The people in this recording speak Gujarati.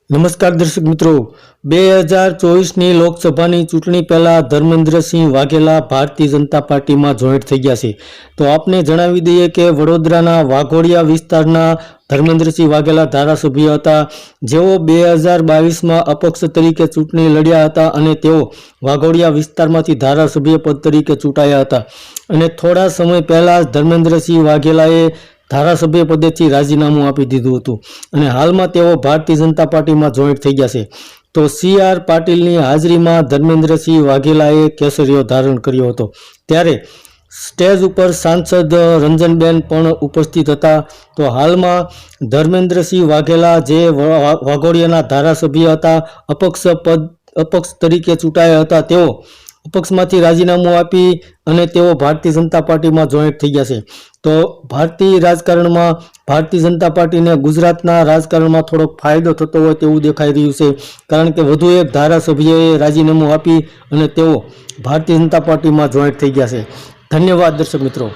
નમસ્કાર દર્શક મિત્રો, 2024ની લોકસભાની ચૂંટણી પહેલા ધર્મેન્દ્રસિંહ વાઘેલા ભારતીય જનતા પાર્ટીમાં જોઈન્ટ થઈ ગયા છે। તો આપને જણાવી દઈએ કે વડોદરાના વાઘોડિયા વિસ્તારના ધર્મેન્દ્રસિંહ વાઘેલા ધારાસભ્ય હતા, જેઓ 2022માં અપક્ષ તરીકે ચૂંટણી લડ્યા હતા અને તેઓ વાઘોડિયા વિસ્તારમાંથી ધારાસભ્ય પદ તરીકે ચૂંટાયા હતા અને થોડા સમય પહેલા ધર્મેન્દ્રસિંહ વાઘેલાએ ધારાસભ્ય પદેથી રાજીનામું આપી દીધું હતું અને હાલમાં તેઓ ભારતીય જનતા પાર્ટીમાં જોઈન્ટ થઈ ગયા છે। તો CR પાટીલની હાજરીમાં ધર્મેન્દ્રસિંહ વાઘેલાએ કેસરીયો ધારણ કર્યો હતો, ત્યારે સ્ટેજ ઉપર સાંસદ રંજનબેન પણ ઉપસ્થિત હતા। તો હાલમાં ધર્મેન્દ્રસિંહ વાઘેલા જે વાઘોડિયાના ધારાસભ્ય હતા, અપક્ષ તરીકે ચૂંટાયા હતા, તેઓ અપક્ષમાંથી રાજીનામું આપી અને તેઓ ભારતીય જનતા પાર્ટીમાં જોઈન્ટ થઈ ગયા છે। તો ભારતીય રાજકારણમાં ભારતીય જનતા પાર્ટીને ગુજરાતના રાજકારણમાં થોડોક ફાયદો થતો હોય તેવું દેખાઈ રહ્યું છે, કારણ કે વધુ એક ધારાસભ્યએ રાજીનામું આપી અને તેઓ ભારતીય જનતા પાર્ટીમાં જોઈન્ટ થઈ ગયા છે। ધન્યવાદ દર્શક મિત્રો।